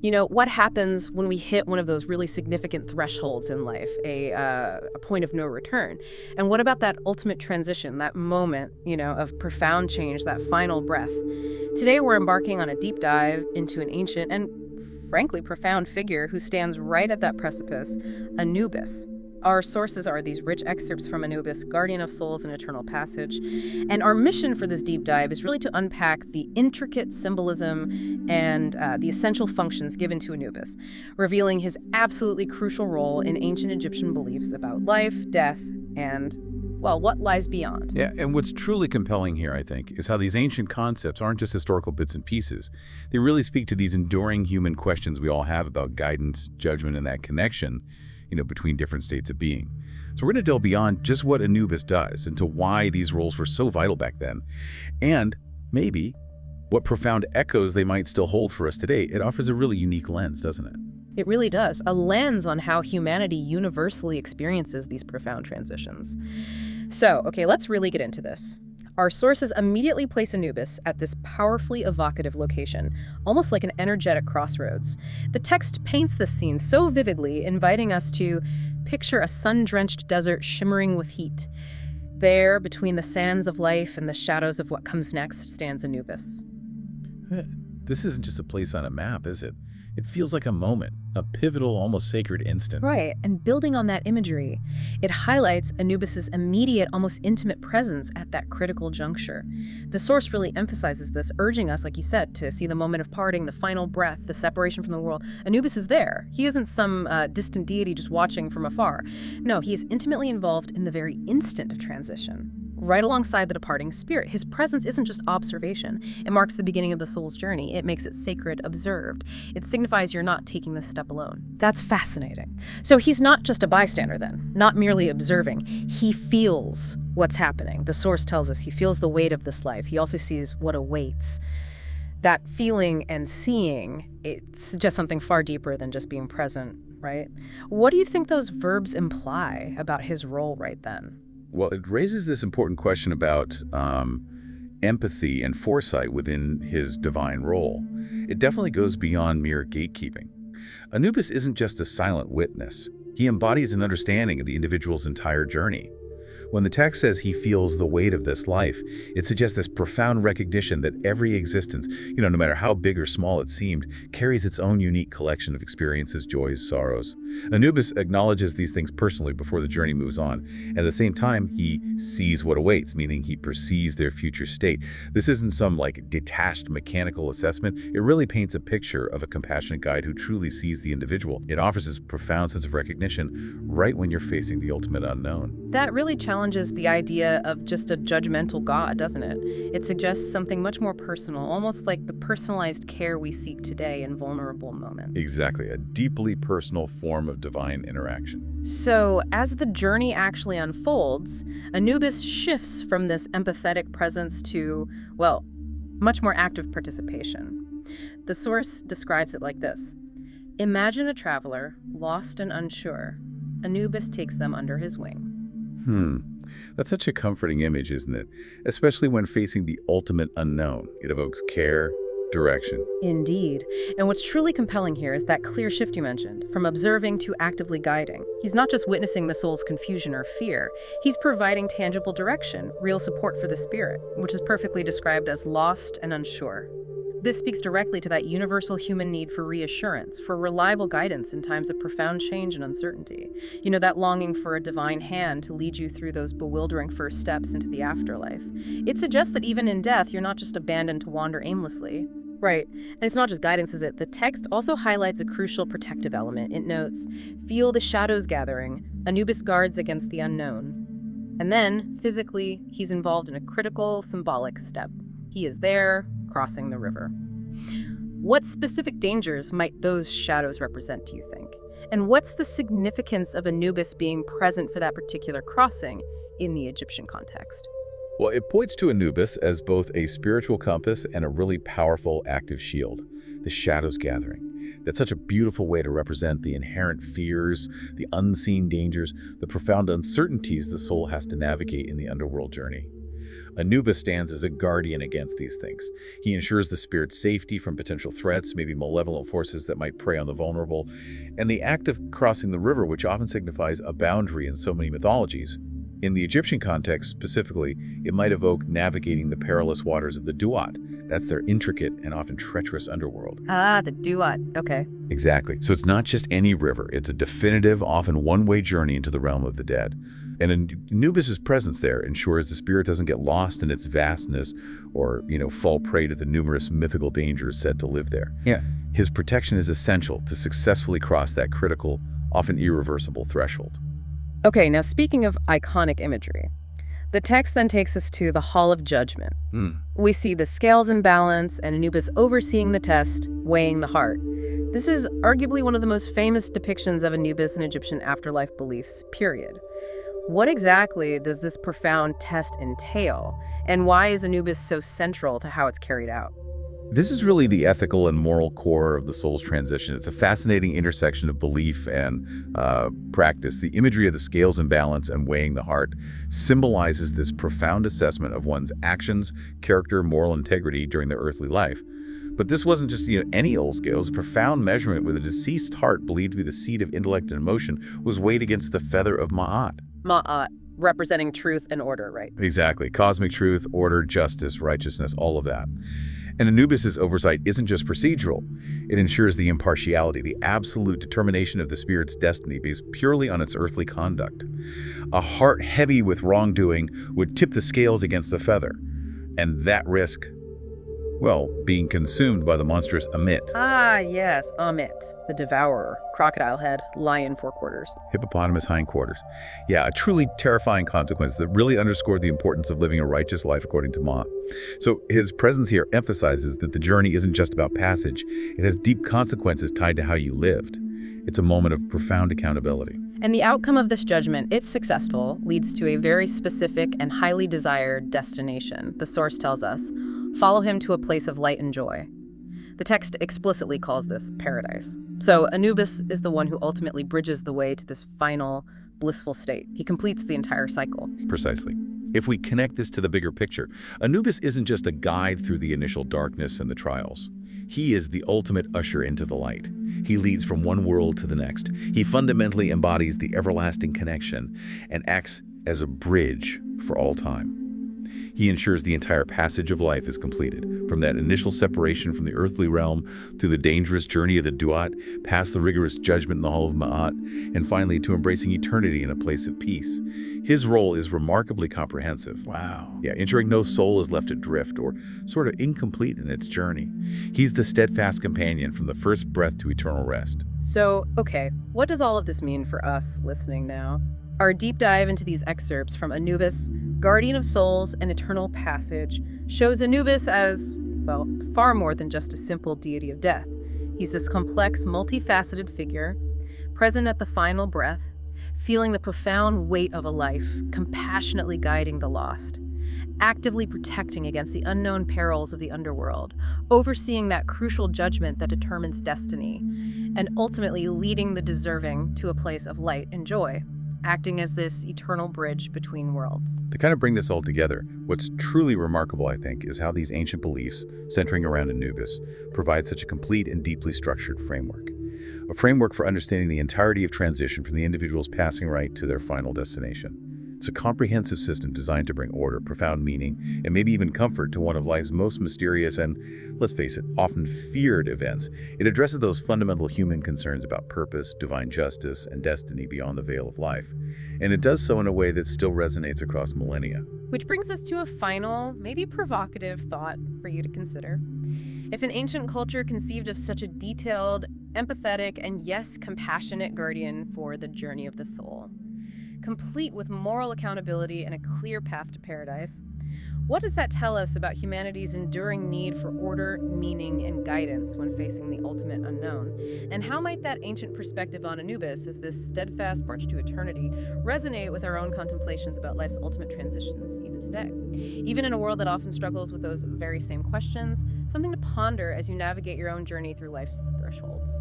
What happens when we hit one of those really significant thresholds in life, a point of no return? And what about that ultimate transition, that moment, of profound change, that final breath? Today, we're embarking on a deep dive into an ancient and, frankly, profound figure who stands right at that precipice, Anubis. Our sources are these rich excerpts from Anubis, guardian of souls and eternal passage. And our mission for this deep dive is really to unpack the intricate symbolism and the essential functions given to Anubis, revealing his absolutely crucial role in ancient Egyptian beliefs about life, death, and, well, what lies beyond. Yeah, and what's truly compelling here, I think, is how these ancient concepts aren't just historical bits and pieces. They really speak to these enduring human questions we all have about guidance, judgment, and that connection between different states of being. So we're going to delve beyond just what Anubis does into why these roles were so vital back then, and maybe what profound echoes they might still hold for us today. It offers a really unique lens, doesn't it? It really does. A lens on how humanity universally experiences these profound transitions. So, okay, let's really get into this. Our sources immediately place Anubis at this powerfully evocative location, almost like an energetic crossroads. The text paints this scene so vividly, inviting us to picture a sun-drenched desert shimmering with heat. There, between the sands of life and the shadows of what comes next, stands Anubis. This isn't just a place on a map, is it? It feels like a moment, a pivotal, almost sacred instant. Right, and building on that imagery, it highlights Anubis's immediate, almost intimate presence at that critical juncture. The source really emphasizes this, urging us, like you said, to see the moment of parting, the final breath, the separation from the world. Anubis is there. He isn't some distant deity just watching from afar. No, he is intimately involved in the very instant of transition, right alongside the departing spirit. His presence isn't just observation. It marks the beginning of the soul's journey. It makes it sacred, observed. It signifies you're not taking this step alone. That's fascinating. So he's not just a bystander then, not merely observing. He feels what's happening. The source tells us he feels the weight of this life. He also sees what awaits. That feeling and seeing, it suggests something far deeper than just being present, right? What do you think those verbs imply about his role right then? Well, it raises this important question about empathy and foresight within his divine role. It definitely goes beyond mere gatekeeping. Anubis isn't just a silent witness. He embodies an understanding of the individual's entire journey. When the text says he feels the weight of this life, it suggests this profound recognition that every existence, no matter how big or small it seemed, carries its own unique collection of experiences, joys, sorrows. Anubis acknowledges these things personally before the journey moves on. At the same time, he sees what awaits, meaning he perceives their future state. This isn't some detached mechanical assessment. It really paints a picture of a compassionate guide who truly sees the individual. It offers this profound sense of recognition right when you're facing the ultimate unknown. That really challenges the idea of just a judgmental God, doesn't it? It suggests something much more personal, almost like the personalized care we seek today in vulnerable moments. Exactly, a deeply personal form of divine interaction. So, as the journey actually unfolds, Anubis shifts from this empathetic presence to, well, much more active participation. The source describes it like this. Imagine a traveler, lost and unsure. Anubis takes them under his wing. That's such a comforting image, isn't it? Especially when facing the ultimate unknown. It evokes care, direction. Indeed. And what's truly compelling here is that clear shift you mentioned, from observing to actively guiding. He's not just witnessing the soul's confusion or fear. He's providing tangible direction, real support for the spirit, which is perfectly described as lost and unsure. This speaks directly to that universal human need for reassurance, for reliable guidance in times of profound change and uncertainty. That longing for a divine hand to lead you through those bewildering first steps into the afterlife. It suggests that even in death, you're not just abandoned to wander aimlessly. Right. And it's not just guidance, is it? The text also highlights a crucial protective element. It notes, feel the shadows gathering. Anubis guards against the unknown. And then, physically, he's involved in a critical, symbolic step. He is there, crossing the river. What specific dangers might those shadows represent, do you think? And what's the significance of Anubis being present for that particular crossing in the Egyptian context? Well, it points to Anubis as both a spiritual compass and a really powerful active shield. The shadows gathering. That's such a beautiful way to represent the inherent fears, the unseen dangers, the profound uncertainties the soul has to navigate in the underworld journey. Anubis stands as a guardian against these things. He ensures the spirit's safety from potential threats, maybe malevolent forces that might prey on the vulnerable. And the act of crossing the river, which often signifies a boundary in so many mythologies, in the Egyptian context specifically, it might evoke navigating the perilous waters of the Duat. That's their intricate and often treacherous underworld. Ah, the Duat. Okay. Exactly. So it's not just any river. It's a definitive, often one-way journey into the realm of the dead. And Anubis' presence there ensures the spirit doesn't get lost in its vastness or, fall prey to the numerous mythical dangers said to live there. Yeah. His protection is essential to successfully cross that critical, often irreversible threshold. Okay, now speaking of iconic imagery, the text then takes us to the Hall of Judgment. We see the scales in balance and Anubis overseeing the test, weighing the heart. This is arguably one of the most famous depictions of Anubis in Egyptian afterlife beliefs, period. What exactly does this profound test entail, and why is Anubis so central to how it's carried out? This is really the ethical and moral core of the soul's transition. It's a fascinating intersection of belief and practice. The imagery of the scales in balance and weighing the heart symbolizes this profound assessment of one's actions, character, moral integrity during their earthly life. But this wasn't just any old scale. It was a profound measurement where the deceased heart, believed to be the seat of intellect and emotion, was weighed against the feather of Ma'at. Ma'at, representing truth and order, right? Exactly. Cosmic truth, order, justice, righteousness, all of that. And Anubis' oversight isn't just procedural. It ensures the impartiality, the absolute determination of the spirit's destiny based purely on its earthly conduct. A heart heavy with wrongdoing would tip the scales against the feather. And that risk, being consumed by the monstrous Amit. Ah, yes, Amit, the devourer, crocodile head, lion forequarters. Hippopotamus hindquarters. Yeah, a truly terrifying consequence that really underscored the importance of living a righteous life according to Ma. So his presence here emphasizes that the journey isn't just about passage. It has deep consequences tied to how you lived. It's a moment of profound accountability. And the outcome of this judgment, if successful, leads to a very specific and highly desired destination. The source tells us, follow him to a place of light and joy. The text explicitly calls this paradise. So Anubis is the one who ultimately bridges the way to this final, blissful state. He completes the entire cycle. Precisely. If we connect this to the bigger picture, Anubis isn't just a guide through the initial darkness and the trials. He is the ultimate usher into the light. He leads from one world to the next. He fundamentally embodies the everlasting connection and acts as a bridge for all time. He ensures the entire passage of life is completed, from that initial separation from the earthly realm to the dangerous journey of the Duat, past the rigorous judgment in the Hall of Ma'at, and finally to embracing eternity in a place of peace. His role is remarkably comprehensive. Wow. Yeah, ensuring no soul is left adrift or sort of incomplete in its journey. He's the steadfast companion from the first breath to eternal rest. So, okay, what does all of this mean for us listening now? Our deep dive into these excerpts from Anubis, Guardian of Souls and Eternal Passage, shows Anubis as, far more than just a simple deity of death. He's this complex, multifaceted figure, present at the final breath, feeling the profound weight of a life, compassionately guiding the lost, actively protecting against the unknown perils of the underworld, overseeing that crucial judgment that determines destiny, and ultimately leading the deserving to a place of light and joy, acting as this eternal bridge between worlds. To kind of bring this all together, what's truly remarkable, I think, is how these ancient beliefs, centering around Anubis, provide such a complete and deeply structured framework. A framework for understanding the entirety of transition from the individual's passing right to their final destination. It's a comprehensive system designed to bring order, profound meaning, and maybe even comfort to one of life's most mysterious and, let's face it, often feared events. It addresses those fundamental human concerns about purpose, divine justice, and destiny beyond the veil of life. And it does so in a way that still resonates across millennia. Which brings us to a final, maybe provocative thought for you to consider. If an ancient culture conceived of such a detailed, empathetic, and yes, compassionate guardian for the journey of the soul, complete with moral accountability and a clear path to paradise, what does that tell us about humanity's enduring need for order, meaning, and guidance when facing the ultimate unknown? And how might that ancient perspective on Anubis as this steadfast march to eternity resonate with our own contemplations about life's ultimate transitions even today? Even in a world that often struggles with those very same questions, something to ponder as you navigate your own journey through life's thresholds.